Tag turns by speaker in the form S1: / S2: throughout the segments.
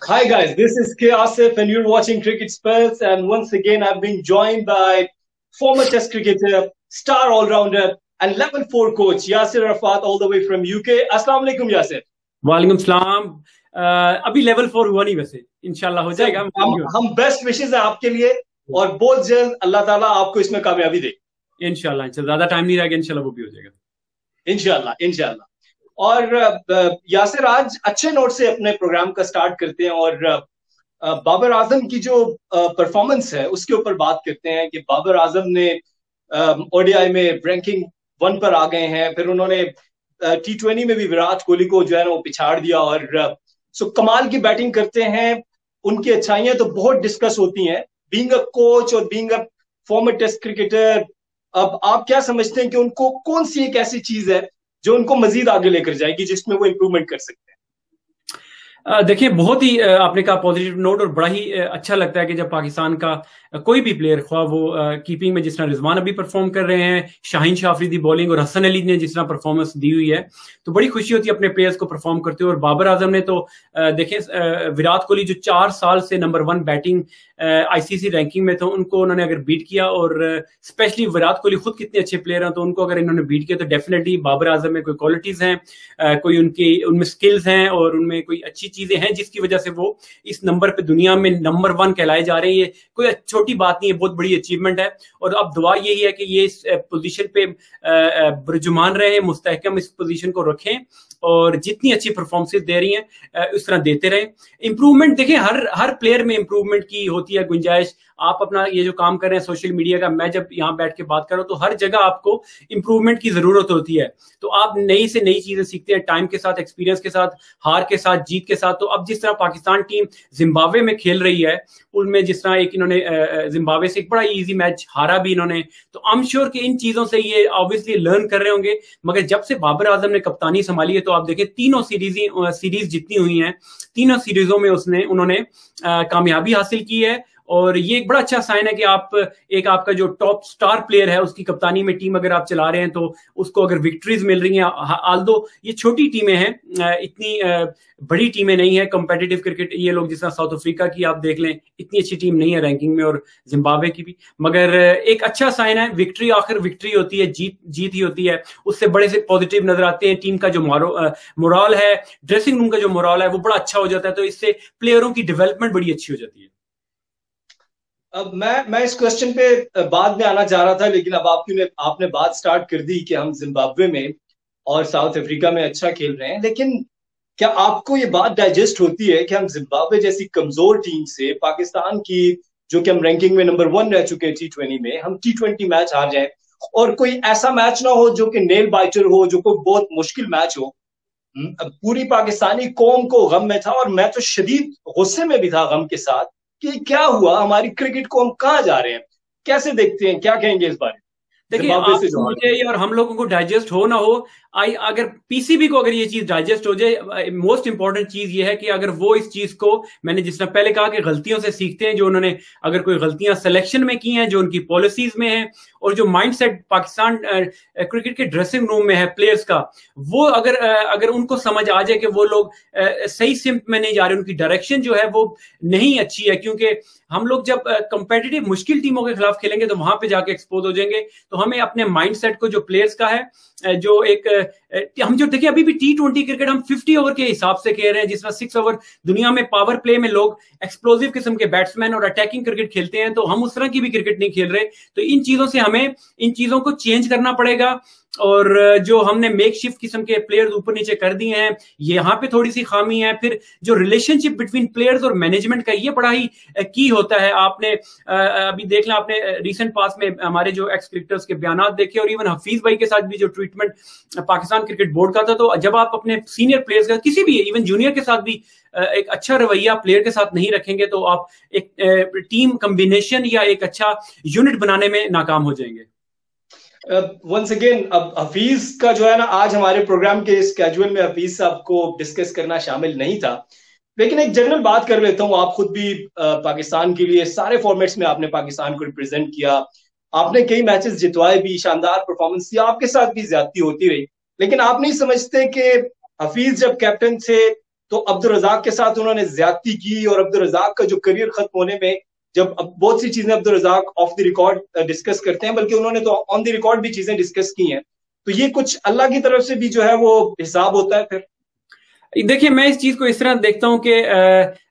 S1: Hi guys, this is K. Asif and you're watching Cricket Spurs, and once again I've been joined by former test cricketer, star all-rounder and level 4 coach Yasir Arafat all the way from UK. Assalamu alaikum Yasir.
S2: वालेकुम सलाम। अभी level 4 हुआ नहीं, वैसे इंशाल्लाह हो जाएगा।
S1: हम बेस्ट विशेस हैं आपके लिए और बहुत जल्द अल्लाह ताला आपको इसमें कामयाबी दे।
S2: इंशाल्लाह ज्यादा टाइम नहीं रहेगा, इंशाल्लाह वो भी हो जाएगा।
S1: इंशाल्लाह इंशाल्लाह। और यासिर, आज अच्छे नोट से अपने प्रोग्राम का स्टार्ट करते हैं और बाबर आजम की जो परफॉर्मेंस है उसके ऊपर बात करते हैं कि बाबर आजम ने ओडीआई में रैंकिंग 1 पर आ गए हैं, फिर उन्होंने T20 में भी विराट कोहली को जो है ना वो पिछाड़ दिया और सो कमाल की बैटिंग करते हैं। उनकी अच्छाइयां तो बहुत डिस्कस होती हैं बीइंग अ कोच और being a former test cricketer. अब आप क्या समझते हैं कि उनको कौन सी एक ऐसी चीज है जो उनको मजीद आगे लेकर जाएगी जिसमें वो इंप्रूवमेंट कर सकते हैं?
S2: देखिए, बहुत ही आपने कहा पॉजिटिव नोट, और बड़ा ही अच्छा लगता है कि जब पाकिस्तान का कोई भी प्लेयर, ख्वाह वो कीपिंग में जिस तरह रिजवान अभी परफॉर्म कर रहे हैं, शाहीन शाह अफरीदी बॉलिंग और हसन अली ने जिस तरह परफॉर्मेंस दी हुई है, तो बड़ी खुशी होती है अपने प्लेयर्स को परफॉर्म करते हुए। और बाबर आजम ने तो देखें, विराट कोहली जो 4 साल से नंबर 1 बैटिंग आईसीसी रैंकिंग में थे, उनको उन्होंने अगर बीट किया, और स्पेशली विराट कोहली खुद कितने अच्छे प्लेयर हैं, तो उनको अगर इन्होंने बीट किया तो डेफिनेटली बाबर आजम में कोई क्वालिटीज हैं, कोई उनमें स्किल्स हैं और उनमें कोई अच्छी चीजें हैं जिसकी वजह से वो इस नंबर पे दुनिया में नंबर 1 कहलाए जा रहे हैं। ये कोई छोटी बात नहीं है, बहुत बड़ी अचीवमेंट है। और अब दुआ यही है कि ये इस पोजीशन पे बुरजुमान रहे, मुस्तहकम इस पोजीशन को रखें और जितनी अच्छी परफॉर्मेंस दे रही हैं उस तरह देते रहें। इंप्रूवमेंट देखिए, हर प्लेयर में इंप्रूवमेंट की होती है गुंजाइश। आप अपना ये जो काम कर रहे हैं सोशल मीडिया का, मैं जब यहाँ बैठ के बात कर रहा हूँ तो हर जगह आपको इंप्रूवमेंट की जरूरत होती है। तो आप नई से नई चीजें सीखते हैं, टाइम के साथ, एक्सपीरियंस के साथ, हार के साथ, जीत के साथ। तो अब जिस तरह पाकिस्तान टीम जिम्बाब्वे में खेल रही है, उनमें जिस तरह एक इन्होंने जिम्बाब्वे से एक बड़ा इजी मैच हारा भी इन्होंने, तो आई एम श्योर कि इन चीजों से ये ऑब्वियसली लर्न कर रहे होंगे। मगर जब से बाबर आजम ने कप्तानी संभाली है, तो आप देखें तीनों सीरीज जितनी हुई हैं, तीनों सीरीजों में उन्होंने कामयाबी हासिल की है। और ये एक बड़ा अच्छा साइन है कि आपका जो टॉप स्टार प्लेयर है उसकी कप्तानी में टीम अगर आप चला रहे हैं तो उसको अगर विक्ट्रीज मिल रही हैं। आल्दो ये छोटी टीमें हैं, इतनी बड़ी टीमें नहीं है कंपेटिटिव क्रिकेट। ये लोग जिस तरह साउथ अफ्रीका की आप देख लें, इतनी अच्छी टीम नहीं है रैंकिंग में, और जिम्बाब्वे की भी। मगर एक अच्छा साइन है, विक्ट्री आखिर विक्ट्री होती है, जीत ही होती है। उससे बड़े से पॉजिटिव नजर आते हैं। टीम का जो मोरल है, ड्रेसिंग रूम का जो मोरल है, वो बड़ा अच्छा हो जाता है। तो इससे प्लेयरों की डेवलपमेंट बड़ी अच्छी हो जाती है।
S1: अब मैं इस क्वेश्चन पे बाद में आना चाह रहा था, लेकिन अब आपने बात स्टार्ट कर दी कि हम जिम्बाब्वे में और साउथ अफ्रीका में अच्छा खेल रहे हैं। लेकिन क्या आपको ये बात डाइजेस्ट होती है कि हम जिम्बाब्वे जैसी कमजोर टीम से, पाकिस्तान की जो कि हम रैंकिंग में नंबर 1 रह चुके हैं T20 में, हम T20 मैच हार जाए और कोई ऐसा मैच ना हो जो कि नेल बाइटर हो, जो कोई बहुत मुश्किल मैच हो? पूरी पाकिस्तानी कौम को गम में था और मैं तो शदीद गुस्से में भी था गम के साथ कि क्या हुआ, हमारी क्रिकेट को हम कहाँ जा रहे हैं, कैसे देखते हैं, क्या कहेंगे इस बारे में?
S2: देखिए, आप मुझे और हम लोगों को डाइजेस्ट हो ना हो, अगर पीसीबी को अगर ये चीज डाइजेस्ट हो जाए, मोस्ट इंपॉर्टेंट चीज ये है कि अगर वो इस चीज को, मैंने जिस तरह पहले कहा कि गलतियों से सीखते हैं, जो उन्होंने अगर कोई गलतियां सिलेक्शन में की हैं, जो उनकी पॉलिसीज में है, और जो माइंडसेट पाकिस्तान क्रिकेट के ड्रेसिंग रूम में है प्लेयर्स का, वो अगर उनको समझ आ जाए कि वो लोग सही सिम्त में नहीं जा रहे, उनकी डायरेक्शन जो है वो नहीं अच्छी है। क्योंकि हम लोग जब कंपेटिटिव मुश्किल टीमों के खिलाफ खेलेंगे तो वहां पे जाके एक्सपोज हो जाएंगे। तो हमें अपने माइंडसेट को, जो प्लेयर्स का है, जो एक हम जो देखिए अभी भी T20 क्रिकेट हम 50 ओवर के हिसाब से खेल रहे हैं, जिसमें 6 ओवर दुनिया में पावर प्ले में लोग एक्सप्लोसिव किस्म के बैट्समैन और अटैकिंग क्रिकेट खेलते हैं, तो हम उस तरह की भी क्रिकेट नहीं खेल रहे। तो इन चीजों से हमें इन चीजों को चेंज करना पड़ेगा। और जो हमने मेकशिफ्ट किस्म के प्लेयर्स ऊपर नीचे कर दिए हैं, यहाँ पे थोड़ी सी खामी है। फिर जो रिलेशनशिप बिटवीन प्लेयर्स और मैनेजमेंट का, ये बड़ा ही की होता है। आपने अभी देख लें, आपने रिसेंट पास में हमारे जो एक्स क्रिकेटर्स के बयान देखे, और इवन हफीज भाई के साथ भी जो ट्रीटमेंट पाकिस्तान क्रिकेट बोर्ड का था, तो जब आप अपने सीनियर प्लेयर्स का, किसी भी इवन जूनियर के साथ भी एक अच्छा रवैया प्लेयर के साथ नहीं रखेंगे, तो आप एक टीम कॉम्बिनेशन या एक अच्छा यूनिट बनाने में नाकाम हो जाएंगे।
S1: वंस अगेन, अब हफीज का जो है ना, आज हमारे प्रोग्राम के स्केड्यूल में हफीज साहब को डिस्कस करना शामिल नहीं था, लेकिन एक जनरल बात कर लेता हूँ। आप खुद भी पाकिस्तान के लिए सारे फॉर्मेट्स में आपने पाकिस्तान को रिप्रेजेंट किया, आपने कई मैचेस जितवाए भी, शानदार परफॉर्मेंस थी, आपके साथ भी ज्यादती होती रही, लेकिन आप नहीं समझते कि हफीज जब कैप्टन थे तो अब्दुल रज़ाक के साथ उन्होंने ज्यादती की, और अब्दुल रज़ाक का जो करियर खत्म होने में, जब अब बहुत सी चीजें Abdul Razzaq off the record discuss करते हैं, बल्कि उन्होंने तो ऑन द रिकॉर्ड भी चीजें डिस्कस की हैं, तो ये कुछ अल्लाह की तरफ से भी जो है वो हिसाब होता है फिर?
S2: देखिए, मैं इस चीज को इस तरह देखता हूं कि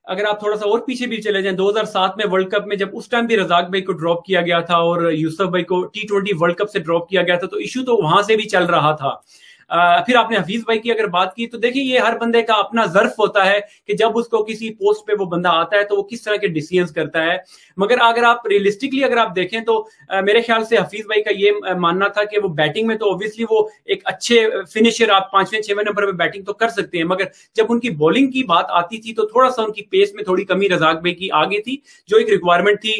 S2: अगर आप थोड़ा सा और पीछे भी चले जाएं, 2007 में वर्ल्ड कप में जब उस टाइम भी रज़ाक भाई को ड्रॉप किया गया था और यूसुफ भाई को T20 वर्ल्ड कप से ड्रॉप किया गया था, तो इशू तो वहां से भी चल रहा था। फिर आपने हफीज भाई की अगर बात की, तो देखिए ये हर बंदे का अपना ज़र्फ होता है कि जब उसको किसी पोस्ट पे वो बंदा आता है तो वो किस तरह के डिसीजंस करता है। मगर अगर आप रियलिस्टिकली अगर आप देखें तो मेरे ख्याल से हफीज भाई का ये मानना था कि वो बैटिंग में तो ऑब्वियसली वो एक अच्छे फिनिशर, आप 5वें 6वें नंबर में बैटिंग तो कर सकते हैं, मगर जब उनकी बॉलिंग की बात आती थी तो थोड़ा सा उनकी पेस में थोड़ी कमी रज़ाक भाई की आ गई थी, जो एक रिक्वायरमेंट थी।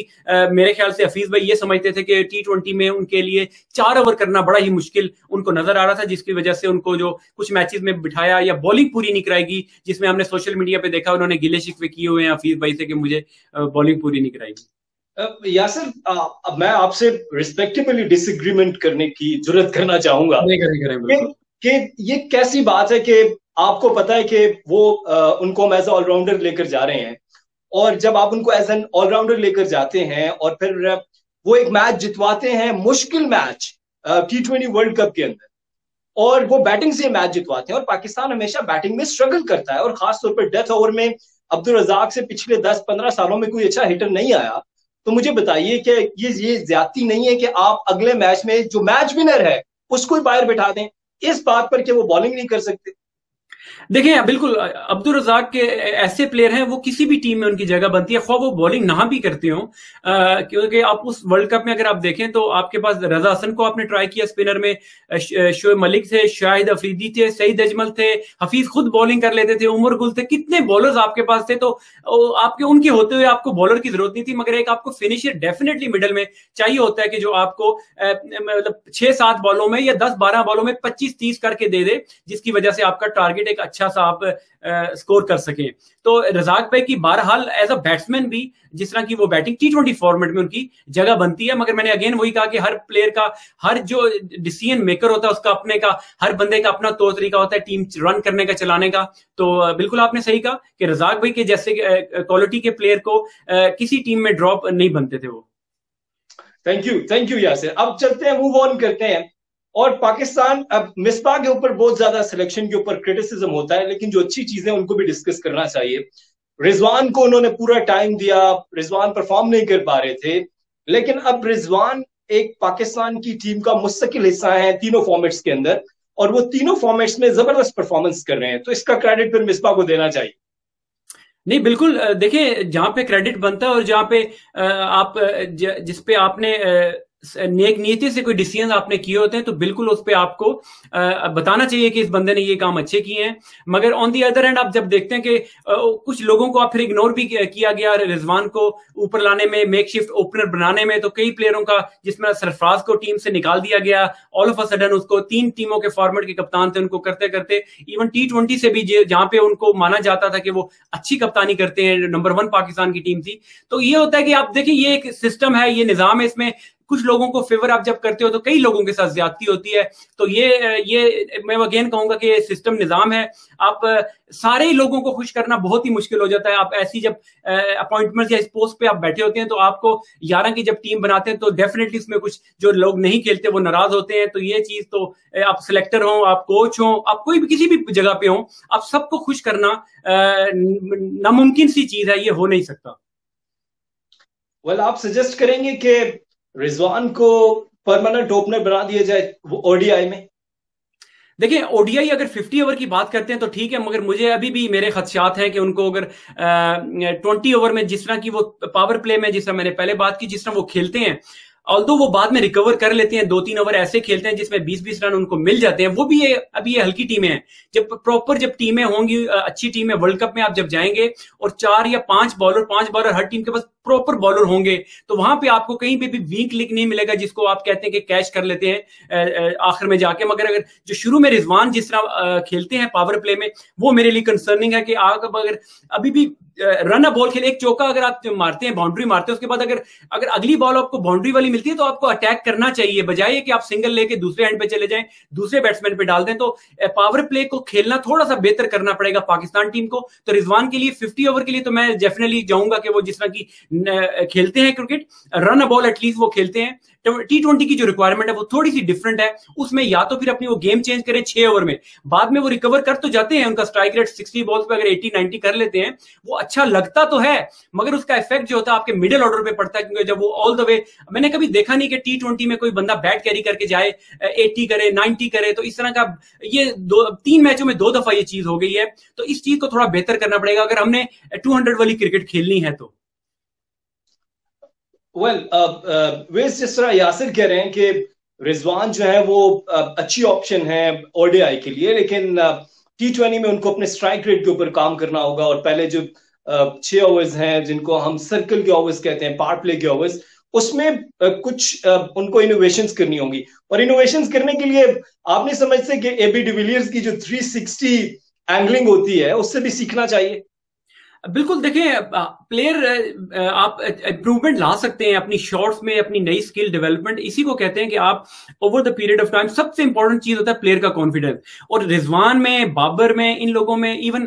S2: मेरे ख्याल से हफीज भाई ये समझते थे कि T20 में उनके लिए 4 ओवर करना बड़ा ही मुश्किल उनको नजर आ रहा था, जिसकी वजह से उनको जो कुछ मैचेस में बिठाया या बॉलिंग पूरी नहीं कराएगी, जिसमें हमने सोशल मीडिया पे देखा उन्होंने गिले शिकवे किए हुए हैं हफीज भाई से कि मुझे बॉलिंग पूरी नहीं कराएगी।
S1: यासिर, अब मैं आपसे रिस्पेक्टेबली डिसएग्रीमेंट करने की जुर्रत करना चाहूंगा कि ये कैसी बात है कि आपको पता है कि वो उनको हम एज ऑलराउंडर लेकर जा रहे हैं, और जब आप उनको एज एन ऑलराउंडर लेकर जाते हैं और फिर वो एक मैच जितवाते हैं, मुश्किल मैच T20 वर्ल्ड कप के अंदर, और वो बैटिंग से मैच जितवाते हैं, और पाकिस्तान हमेशा बैटिंग में स्ट्रगल करता है, और खासतौर पर डेथ ओवर में अब्दुल रज़ाक से पिछले 10-15 सालों में कोई अच्छा हिटर नहीं आया। तो मुझे बताइए कि ये ज्यादती नहीं है कि आप अगले मैच में जो मैच विनर है उसको ही बाहर बिठा दें इस बात पर कि वो बॉलिंग नहीं कर सकते?
S2: देखिए, बिल्कुल अब्दुल रज़ाक के ऐसे प्लेयर हैं, वो किसी भी टीम में उनकी जगह बनती है, ख्वाह वो बॉलिंग ना भी करते हो, क्योंकि आप उस वर्ल्ड कप में अगर आप देखें तो आपके पास रजा हसन को आपने ट्राई किया स्पिनर में, शोएब मलिक थे, शाहिद अफरीदी थे, सईद अजमल थे, हफीज खुद बॉलिंग कर लेते थे, उमर गुल थे, कितने बॉलर्स आपके पास थे। तो आपके उनके होते हुए आपको बॉलर की जरूरत नहीं थी, मगर एक आपको फिनिशर डेफिनेटली मिडल में चाहिए होता है कि जो आपको मतलब 6-7 बॉलों में या 10-12 बॉलों में 25-30 करके दे दे, जिसकी वजह से आपका टारगेट एक अच्छा सा आप स्कोर कर सकें। तो रज़ाक भाई की बहरहाल एज अ बैट्समैन भी जिस तरह की वो बैटिंग T20 फॉर्मेट में उनकी जगह बनती है, मगर मैंने अगेन वही कहा कि हर प्लेयर का, हर जो डिसीजन मेकर होता है उसका अपने का, हर बंदे का अपना तौर तरीका होता है टीम रन करने का, चलाने का। तो बिल्कुल आपने सही कहा कि रज़ाक भाई के जैसे क्वालिटी के प्लेयर को किसी टीम में ड्रॉप नहीं बनते थे वो।
S1: Thank you Yasir. अब चलते हैं, मूव ऑन करते हैं। और पाकिस्तान, अब मिसबा के ऊपर बहुत ज्यादा सिलेक्शन के ऊपर क्रिटिसिज्म होता है, लेकिन जो अच्छी चीजें उनको भी डिस्कस करना चाहिए। रिजवान को उन्होंने पूरा टाइम दिया, रिजवान परफॉर्म नहीं कर पा रहे थे, लेकिन अब रिजवान एक पाकिस्तान की टीम का मुस्तकिल हिस्सा है तीनों फॉर्मेट्स के अंदर, और वो तीनों फॉर्मेट्स में जबरदस्त परफॉर्मेंस कर रहे हैं, तो इसका क्रेडिट फिर मिसबा को देना चाहिए।
S2: नहीं, बिल्कुल, देखिए जहां पे क्रेडिट बनता है और जहां पे आप जिस पे आपने नेक नीयती से कोई डिसीजन आपने किए होते हैं, तो बिल्कुल उस पे आपको बताना चाहिए कि इस बंदे ने ये काम अच्छे किए हैं। मगर ऑन दी अदर हैंड आप जब देखते हैं कि कुछ लोगों को आप फिर इग्नोर भी किया गया रिजवान को ऊपर लाने में, मेकशिफ्ट ओपनर बनाने में, तो कई प्लेयरों का, जिसमें सरफराज को टीम से निकाल दिया गया, ऑल ऑफ अ सडन उसको 3 टीमों के फॉर्मेट के कप्तान थे, उनको करते करते इवन T20 से भी जहां पे उनको माना जाता था कि वो अच्छी कप्तानी करते हैं, नंबर 1 पाकिस्तान की टीम थी। तो ये होता है कि आप देखिए ये एक सिस्टम है, ये निजाम है, इसमें कुछ लोगों को फेवर आप जब करते हो तो कई लोगों के साथ ज्यादती होती है। तो ये मैं अगेन कहूंगा कि ये सिस्टम निजाम है, आप सारे ही लोगों को खुश करना बहुत ही मुश्किल हो जाता है। आप ऐसी जब अपॉइंटमेंट या इस पोस्ट पे आप बैठे होते हैं, तो आपको 11 की जब टीम बनाते हैं तो डेफिनेटली इसमें कुछ जो लोग नहीं खेलते वो नाराज होते हैं। तो ये चीज तो आप सिलेक्टर हो, आप कोच हो, आप कोई भी किसी भी जगह पे हो, आप सबको खुश करना नामुमकिन सी चीज है, ये हो नहीं सकता।
S1: वेल, आप सजेस्ट करेंगे कि रिजवान को परमानेंट ओपनर बना दिया जाए ओडीआई में?
S2: देखिए, ओडीआई अगर 50 ओवर की बात करते हैं तो ठीक है, मगर मुझे अभी भी मेरे खदशात हैं कि उनको अगर 20 ओवर में जिस तरह की वो पावर प्ले में, जिस तरह मैंने पहले बात की, जिस तरह वो खेलते हैं, ऑल्दो वो बाद में रिकवर कर लेते हैं, 2-3 ओवर ऐसे खेलते हैं जिसमें 20-20 रन उनको मिल जाते हैं, वो भी अभी ये हल्की टीमें हैं। जब प्रॉपर जब टीमें होंगी, अच्छी टीमें, वर्ल्ड कप में आप जब जाएंगे और 4 या 5 बॉलर हर टीम के पास प्रॉपर बॉलर होंगे, तो वहां पे आपको कहीं पे भी वीक लिंक नहीं मिलेगा जिसको आप कहते हैं कि कैच कर लेते हैं आखिर में जाके। मगर अगर जो शुरू में रिजवान जिस तरह खेलते हैं पावर प्ले में, वो मेरे लिए कंसर्निंग है कि अगर अभी भी रन अ बॉल खेले, एक चौका अगर आप मारते हैं, बाउंड्री मारते हैं, उसके बाद अगर अगर अगली बॉल आपको बाउंड्री वाली मिलती है तो आपको अटैक करना चाहिए, बजाय कि आप सिंगल लेके दूसरे एंड पे चले जाएं, दूसरे बैट्समैन पे डाल दें। तो पावर प्ले को खेलना थोड़ा सा बेहतर करना पड़ेगा पाकिस्तान टीम को। तो रिजवान के लिए 50 ओवर के लिए तो मैं डेफिनेटली जाऊंगा कि वो जिस तरह की खेलते हैं cricket, run a ball at least वो खेलते हैं। T20 की जो रिक्वायरमेंट है वो थोड़ी सी डिफरेंट है, उसमें या तो फिर अपनी वो गेम चेंज करें 6 ओवर में, बाद में वो रिकवर कर तो जाते हैं, उनका स्ट्राइक रेट 60 बॉल्स पे अगर 80-90 कर लेते हैं, वो अच्छा लगता तो है, मगर उसका इफेक्ट जो होता है आपके मिडिल ऑर्डर पे पड़ता है, क्योंकि जब वो ऑल द वे, मैंने कभी देखा नहीं कि T20 में कोई बंदा बैट कैरी करके जाए 80 करे 90 करे, तो इस तरह का ये 3 मैचों में 2 दफा ये चीज हो गई है। तो इस चीज को थोड़ा बेहतर करना पड़ेगा अगर हमने 200 वाली क्रिकेट खेलनी है तो।
S1: वे जिस तरह यासिर कह रहे हैं कि रिजवान जो है वो अच्छी ऑप्शन है ओडीआई के लिए, लेकिन T20 में उनको अपने स्ट्राइक रेट के ऊपर काम करना होगा, और पहले जो 6 ओवर्स हैं जिनको हम सर्कल के ओवर्स कहते हैं, पावर प्ले के ओवर्स, उसमें कुछ उनको इनोवेशंस करनी होंगी। और इनोवेशंस करने के लिए आप नहीं समझते कि एबी डिविलियर्स की जो 360 एंगलिंग होती है उससे भी सीखना चाहिए?
S2: बिल्कुल, देखें प्लेयर आप इंप्रूवमेंट ला सकते हैं अपनी शॉट्स में, अपनी नई स्किल डेवलपमेंट, इसी को कहते हैं कि आप over the period of time, सबसे इंपॉर्टेंट चीज होता है प्लेयर का कॉन्फिडेंस। और रिजवान में, बाबर में, इन लोगों में, इवन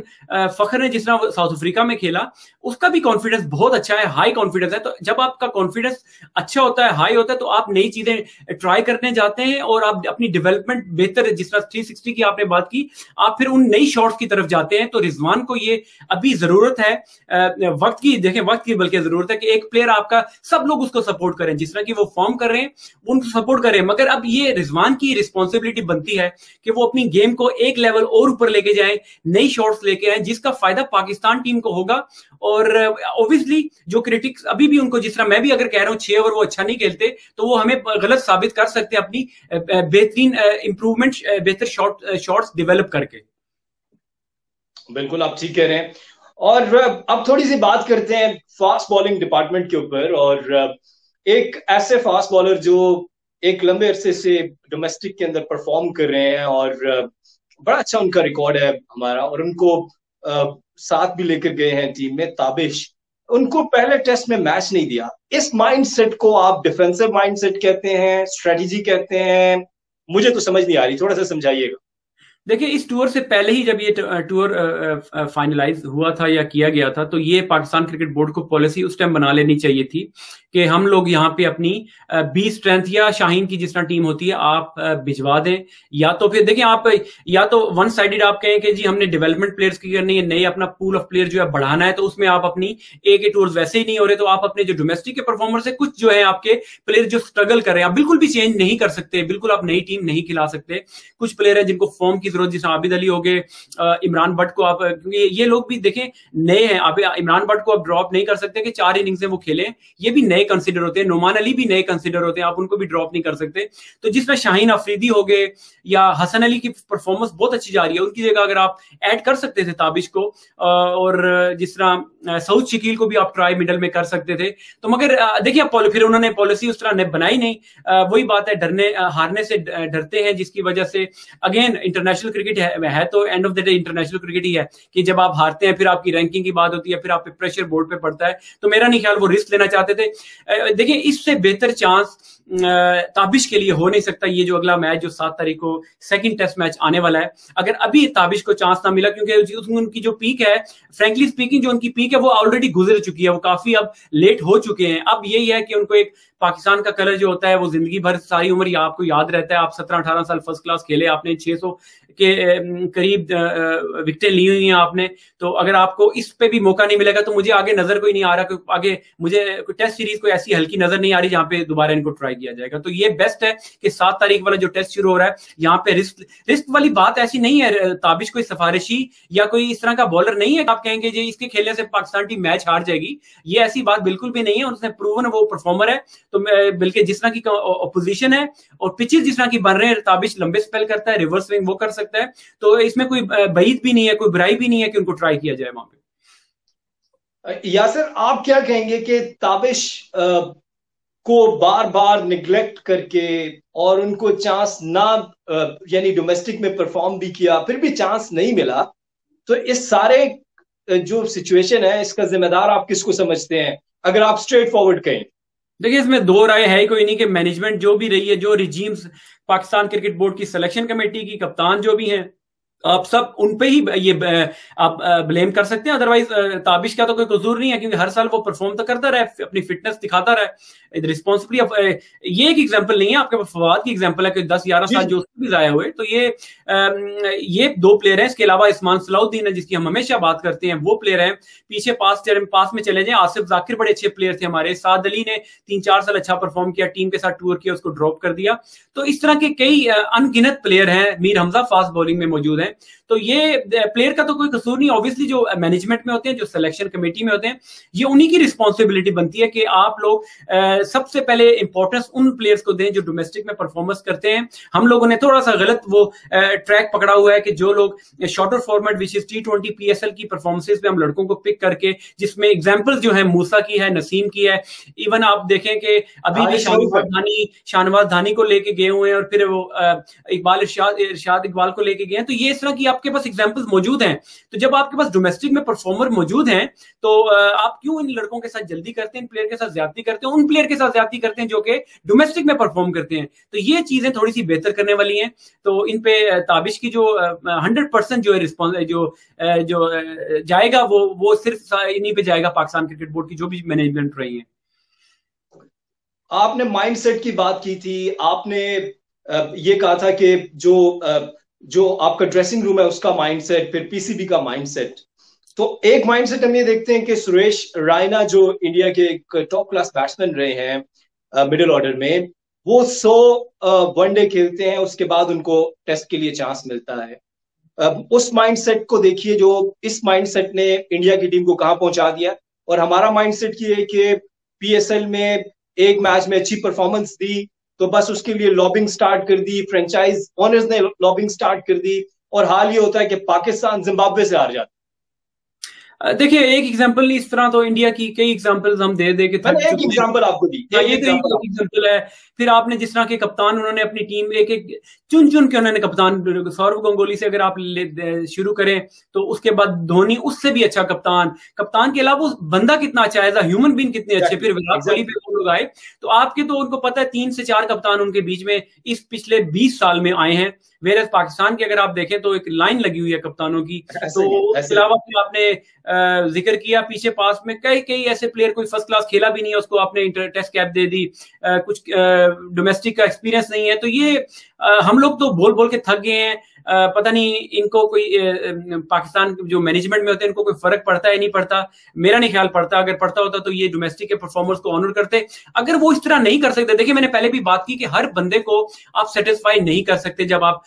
S2: फखर ने जिस तरह साउथ अफ्रीका में खेला, उसका भी कॉन्फिडेंस बहुत अच्छा है, हाई कॉन्फिडेंस है। तो जब आपका कॉन्फिडेंस अच्छा होता है, हाई होता है, तो आप नई चीजें ट्राई करने जाते हैं और आप अपनी डेवलपमेंट बेहतर, जिस तरह 360 की आपने बात की, आप फिर उन नई शॉट्स की तरफ जाते हैं। तो रिजवान को ये अभी जरूरत है वक्त की, देखें वक्त की बल्कि जरूरत है कि एक प्लेयर आपका, सब लोग उसको सपोर्ट करें, जिस तरह की वो फॉर्म कर रहे हैं उनको सपोर्ट करें, मगर अब ये रिजवान की रिस्पॉन्सिबिलिटी बनती है कि वो अपनी गेम को एक लेवल और ऊपर लेके जाएं, नई शॉट्स लेके आए, जिसका फायदा पाकिस्तान टीम को होगा। और ऑब्वियसली जो क्रिटिक्स अभी भी उनको, जिस तरह मैं भी अगर कह रहा हूं 6 ओवर वो अच्छा नहीं खेलते, तो वो हमें गलत साबित कर सकते हैं अपनी बेहतरीन इंप्रूवमेंट, बेहतर शॉट्स डेवलप करके।
S1: बिल्कुल, आप ठीक कह रहे हैं। और अब थोड़ी सी बात करते हैं फास्ट बॉलिंग डिपार्टमेंट के ऊपर, और एक ऐसे फास्ट बॉलर जो एक लंबे अरसे से डोमेस्टिक के अंदर परफॉर्म कर रहे हैं, और बड़ा अच्छा उनका रिकॉर्ड है हमारा, और उनको साथ भी लेकर गए हैं टीम में, ताबिश। उनको पहले टेस्ट में मैच नहीं दिया। इस माइंडसेट को आप डिफेंसिव माइंडसेट कहते हैं, स्ट्रेटजी कहते हैं? मुझे तो समझ नहीं आ रही, थोड़ा सा समझाइएगा।
S2: देखिए, इस टूर से पहले ही जब ये टूर फाइनलाइज हुआ था या किया गया था, तो ये पाकिस्तान क्रिकेट बोर्ड को पॉलिसी उस टाइम बना लेनी चाहिए थी कि हम लोग यहाँ पे अपनी बी स्ट्रेंथ या शाहीन की जिस तरह टीम होती है आप भिजवा दें, या तो फिर देखिए आप या तो वन साइडेड आप कहें कि जी हमने डेवलपमेंट प्लेयर्स की करनी है, नई अपना पूल ऑफ प्लेयर जो है बढ़ाना है, तो उसमें आप अपनी एक टूर्स वैसे ही नहीं हो रहे, तो आप अपने जो डोमेस्टिक के परफॉर्मर है, कुछ जो है आपके प्लेयर जो स्ट्रगल कर रहे हैं, आप बिल्कुल भी चेंज नहीं कर सकते, बिल्कुल आप नई टीम नहीं खिला सकते। कुछ प्लेयर है जिनको फॉर्म की जरूरत, जैसे आबिद अली हो गए, इमरान भट्ट को आप, क्योंकि ये लोग भी देखें नए हैं, आप इमरान भट्ट को आप ड्रॉप नहीं कर सकते कि 4 इनिंग्स वो खेले, ये भी नए कंसिडर होते हैं, नुमान अली भी नए कंसिडर होते हैं, आप उनको भी ड्रॉप नहीं कर सकते। तो जिसमें शाहीन अफरीदी हो गए या हसन अली की परफॉर्मेंस बहुत अच्छी जा रही है, उनकी जगह अगर आप ऐड कर सकते थे ताबिश को, और जिस तरह सऊद शकील को भी आप ट्राई मिडल में कर सकते थे, तो मगर देखिए फिर उन्होंने पॉलिसी उस तरह बनाई नहीं। वही बात है, डरने हारने से डरते हैं, जिसकी वजह से अगेन इंटरनेशनल क्रिकेट है तो end of the day international cricket ही है कि जब आप हारते हैं फिर आपकी रैंकिंग की बात होती है, फिर आप पे प्रेशर बोर्ड पे पड़ता है। तो मेरा नहीं ख्याल वो रिस्क लेना चाहते थे। देखिए, इससे बेहतर चांस ताबिश के लिए हो नहीं सकता। ये जो अगला मैच जो 7 तारीख को सेकंड टेस्ट मैच आने वाला है, अगर अभी ताबिश को चांस ना मिला, क्योंकि उनकी जो पीक है, फ्रैंकली स्पीकिंग जो उनकी पीक है वो ऑलरेडी गुजर चुकी है, वो काफी अब लेट हो चुके हैं। अब यही है कि उनको एक पाकिस्तान का कलर जो होता है वो जिंदगी भर, सारी उम्र आपको याद रहता है। आप 17-18 साल फर्स्ट क्लास खेले, आपने 600 के करीब विकेटें ली हुई हैं आपने, तो अगर आपको इस पे भी मौका नहीं मिलेगा तो मुझे आगे नजर कोई नहीं आ रहा कि आगे मुझे टेस्ट सीरीज कोई ऐसी हल्की नजर नहीं आ रही जहां पे दोबारा इनको ट्राई किया जाएगा। तो ये बेस्ट है कि 7 तारीख वाला जो टेस्ट शुरू हो रहा है, यहाँ पे रिस्क वाली बात ऐसी नहीं है। ताबिश कोई सिफारिशी या कोई इस तरह का बॉलर नहीं है आप कहेंगे जी इसके खेलने से पाकिस्तान टीम मैच हार जाएगी, ये ऐसी बात बिल्कुल भी नहीं है। उसने प्रूवन वो परफॉर्मर है, तो बल्कि जिस तरह की अपोजिशन है और पिचेस जिस तरह की बन रहे हैं, ताबिश लंबे स्पेल करता है, रिवर्स स्विंग वो कर सकता है, तो इसमें कोई बईद भी नहीं है, कोई बुराई भी नहीं है कि उनको ट्राई किया जाए वहां पे।
S1: यासिर, आप क्या कहेंगे कि ताबिश को बार बार निग्लेक्ट करके और उनको चांस ना, यानी डोमेस्टिक में परफॉर्म भी किया फिर भी चांस नहीं मिला, तो इस सारे जो सिचुएशन है इसका जिम्मेदार आप किसको समझते हैं, अगर आप स्ट्रेट फॉरवर्ड कहें?
S2: देखिए, इसमें दो राय है ही कोई नहीं कि मैनेजमेंट जो भी रही है, जो रिजीम्स पाकिस्तान क्रिकेट बोर्ड की सिलेक्शन कमेटी की कप्तान जो भी हैं, आप सब उन पे ही ये आप ब्लेम कर सकते हैं। अदरवाइज ताबिश का तो कोई कसूर नहीं है, क्योंकि हर साल वो परफॉर्म तो करता रहे, अपनी फिटनेस दिखाता रहे। रिस्पॉन्सिबिलिटी ये एक एग्जांपल नहीं है, आपके पास फवाद की एग्जांपल है कि 10-11 साल जो उसके भी जाया हुए। तो ये दो प्लेयर हैं। इसके अलावा इस्मान सलाउद्दीन है, जिसकी हम हमेशा बात करते हैं, वो प्लेयर हैं। पीछे पास में चले जाएं, आसिफ जाकिर बड़े अच्छे प्लेयर थे हमारे। साद अली ने 3-4 साल अच्छा परफॉर्म किया, टीम के साथ टूर किया, उसको ड्रॉप कर दिया। तो इस तरह के कई अनगिनत प्लेयर हैं। मीर हमजा फास्ट बॉलिंग में मौजूद हैं। तो ये प्लेयर का तो कोई कसूर नहीं। ऑब्वियसली जो मैनेजमेंट में होते हैं, जो सिलेक्शन कमेटी में होते हैं, ये उन्हीं की रिस्पॉन्सिबिलिटी बनती है कि आप लोग सबसे पहले इंपॉर्टेंस उन प्लेयर्स को दें जो डोमेस्टिक में परफॉर्मेंस करते हैं। हम लोगों ने थोड़ा सा गलत वो ट्रैक पकड़ा हुआ है कि जो लोग shorter format which is T20 PSL की परफॉर्मेंसेज में हम लड़कों को पिक करके, जिसमें एग्जांपल्स जो है मूसा की है, नसीम की है, इवन आप देखें कि अभी भी शाहनवाज धानी को लेके गए हुए हैं, और फिर वो इरशाद इकबाल को लेके गए हैं। तो ये इस तरह की आपके पास एग्जांपल्स मौजूद हैं। तो जब आपके पास डोमेस्टिक में परफॉर्मर मौजूद हैं, तो आप क्यों इन लड़कों के साथ जल्दी करते हैं, इन प्लेयर के साथ ज्यादती करते हैं, उन प्लेयर के साथ ज्यादती करते हैं जो कि डोमेस्टिक में परफॉर्म करते हैं? तो ये चीजें थोड़ी सी बेहतर करने वाली हैं। तो इन पे ताबिश की जो 100% जो है रिस्पॉन्स जो जाएगा, वो सिर्फ इन्हीं पे जाएगा, पाकिस्तान क्रिकेट बोर्ड की जो भी मैनेजमेंट रही है।
S1: आपने माइंडसेट की बात की थी, आपने ये कहा था कि जो आपका ड्रेसिंग रूम है उसका माइंडसेट, फिर पीसीबी का माइंडसेट। तो एक माइंडसेट हम ये देखते हैं कि सुरेश रायना जो इंडिया के एक टॉप क्लास बैट्समैन रहे हैं मिडिल ऑर्डर में, वो 100 वनडे खेलते हैं, उसके बाद उनको टेस्ट के लिए चांस मिलता है। उस माइंडसेट को देखिए, जो इस माइंडसेट ने इंडिया की टीम को कहां पहुंचा दिया। और हमारा माइंडसेट ये है कि पीएसएल में एक मैच में अच्छी परफॉर्मेंस दी तो बस उसके लिए लॉबिंग स्टार्ट कर दी, फ्रेंचाइज ओनर्स ने लॉबिंग स्टार्ट कर दी, और हाल ये होता है कि पाकिस्तान जिम्बाब्वे से हार जाता है।
S2: देखिए, एक एग्जांपल नहीं, इस तरह तो इंडिया की कई एग्जांपल्स हम दे के
S1: थक चुके। एक एग्जांपल आपको दी,
S2: ये तो एग्जांपल है। फिर आपने जिस तरह के कप्तान, उन्होंने अपनी टीम एक चुन के उन्होंने कप्तान, सौरव गांगुली से अगर आप शुरू करें तो उसके बाद धोनी, उससे भी अच्छा कप्तान के अलावा उस बंदा कितना अच्छा है, ह्यूमन बीइंग कितने अच्छे। फिर विराट कोहली पे वो लोग आए, तो आपके तो उनको पता है 3 से 4 कप्तान उनके बीच में इस पिछले 20 साल में आए हैं। वेरस पाकिस्तान की अगर आप देखें तो एक लाइन लगी हुई है कप्तानों की। तो उसके अलावा फिर आपने जिक्र किया पीछे पास में कई ऐसे प्लेयर, कोई फर्स्ट क्लास खेला भी नहीं है, उसको आपने टेस्ट कैप दे दी, कुछ डोमेस्टिक का एक्सपीरियंस नहीं है। तो ये हम लोग तो बोल के थक गए हैं। पता नहीं इनको कोई पाकिस्तान जो मैनेजमेंट में होते हैं इनको कोई फर्क पड़ता है नहीं पड़ता। मेरा नहीं ख्याल पड़ता। अगर पड़ता होता तो ये डोमेस्टिक के परफॉर्मर्स को ऑनर करते। अगर वो इस तरह नहीं कर सकते, देखिए मैंने पहले भी बात की कि हर बंदे को आप सेटिस्फाई नहीं कर सकते जब आप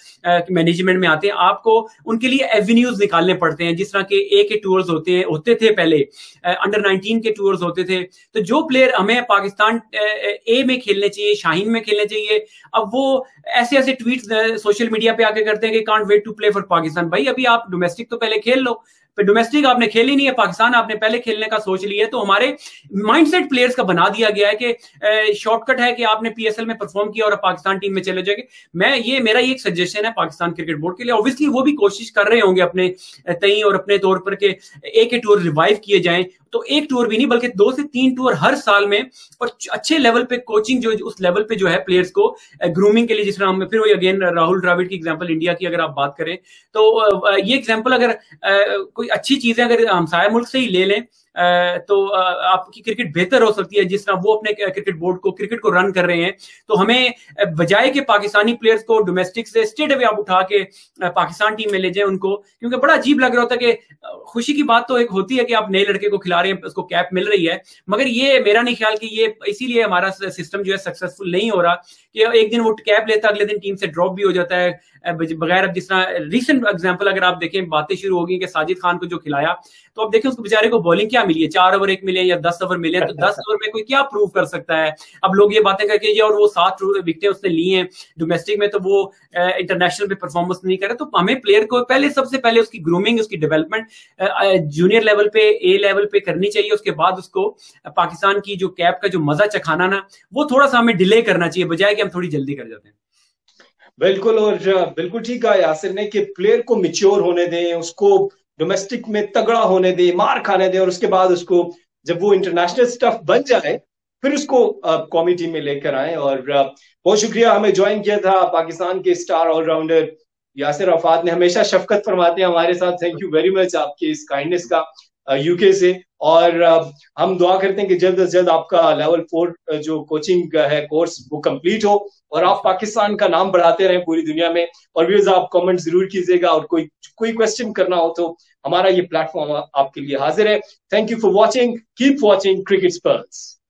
S2: मैनेजमेंट में आते हैं। आपको उनके लिए एवेन्यूज निकालने पड़ते हैं, जिस तरह के ए के टूर्स होते थे पहले, अंडर 19 के टूर्स होते थे। तो जो प्लेयर हमें पाकिस्तान ए में खेलने चाहिए, शाहीन में खेलने चाहिए, अब वो ऐसे ट्वीट्स सोशल मीडिया पे आके करते हैं कि can't wait to play for Pakistan. भाई अभी आप डोमेस्टिक तो पहले खेल लो। फिर डोमेस्टिक आपने खेली नहीं है, पाकिस्तान आपने पहले खेलने का सोच लिया है। तो हमारे माइंडसेट प्लेयर्स का बना दिया गया है कि शॉर्टकट है कि आपने पीएसएल में परफॉर्म किया और पाकिस्तान टीम में चले जाएंगे। मेरा ये एक सजेशन है पाकिस्तान क्रिकेट बोर्ड के लिए। ऑब्वियसली वो भी कोशिश कर रहे होंगे अपने तई और अपने तौर पर के एक टूर रिवाइव किए जाएं। तो एक टूर भी नहीं बल्कि 2 से 3 टूर हर साल में, और अच्छे लेवल पे कोचिंग जो उस लेवल पे जो है प्लेयर्स को ग्रूमिंग के लिए, जिस तरह हम फिर वही अगेन राहुल द्रविड़ की एग्जांपल इंडिया की अगर आप बात करें तो ये एग्जांपल अगर कोई अच्छी चीजें अगर हमसाया मुल्क से ही ले लें तो आपकी क्रिकेट बेहतर हो सकती है। जिस तरह वो अपने क्रिकेट को रन कर रहे हैं, तो हमें बजाय के पाकिस्तानी प्लेयर्स को डोमेस्टिक से स्ट्रेट अवे आप उठा के पाकिस्तान टीम में ले जाएं उनको, क्योंकि बड़ा अजीब लग रहा होता है कि खुशी की बात तो एक होती है कि आप नए लड़के को खिला रहे हैं, उसको कैप मिल रही है, मगर ये मेरा नहीं ख्याल कि ये इसीलिए हमारा सिस्टम जो है सक्सेसफुल नहीं हो रहा कि एक दिन वो कैप लेता अगले दिन टीम से ड्रॉप भी हो जाता है बगैर। अब जिस तरह रिसेंट एग्जांपल अगर आप देखें, बातें शुरू हो गई कि साजिद खान को जो खिलाया, तो अब देखें उसको बेचारे को बॉलिंग क्या मिली है, 4 ओवर 1 मिले या 10 ओवर मिले, तो 10 ओवर में कोई क्या प्रूव कर सकता है। अब लोग ये बातें करके ये, और वो 7 विकेटें उसने ली हैं डोमेस्टिक में, तो वो इंटरनेशनल पे परफॉर्मेंस नहीं करे। तो हमें प्लेयर को सबसे पहले उसकी ग्रूमिंग, उसकी डेवलपमेंट जूनियर लेवल पे, ए लेवल पे करनी चाहिए। उसके बाद उसको पाकिस्तान की जो कैप का जो मजा चखाना ना, वो थोड़ा सा हमें डिले करना चाहिए, बजाय कि हम थोड़ी जल्दी कर जाते हैं।
S1: बिल्कुल, और बिल्कुल ठीक कहा यासिर ने कि प्लेयर को मैच्योर होने दें, उसको डोमेस्टिक में तगड़ा होने दे, मार खाने दे, और उसके बाद उसको जब वो इंटरनेशनल स्टफ बन जाए फिर उसको कौमी टीम में लेकर आए। और बहुत शुक्रिया, हमें ज्वाइन किया था पाकिस्तान के स्टार ऑलराउंडर यासिर अराफात ने। हमेशा शफकत फरमाते हैं हमारे साथ, थैंक यू वेरी मच आपकी इस काइंडनेस का यूके से। और हम दुआ करते हैं कि जल्द से जल्द आपका लेवल 4 जो कोचिंग है कोर्स वो कंप्लीट हो और आप पाकिस्तान का नाम बढ़ाते रहें पूरी दुनिया में। और व्यूअर्स, आप कमेंट जरूर कीजिएगा, और कोई क्वेश्चन करना हो तो हमारा ये प्लेटफॉर्म आपके लिए हाजिर है। Thank you for watching, keep watching cricket Spurs.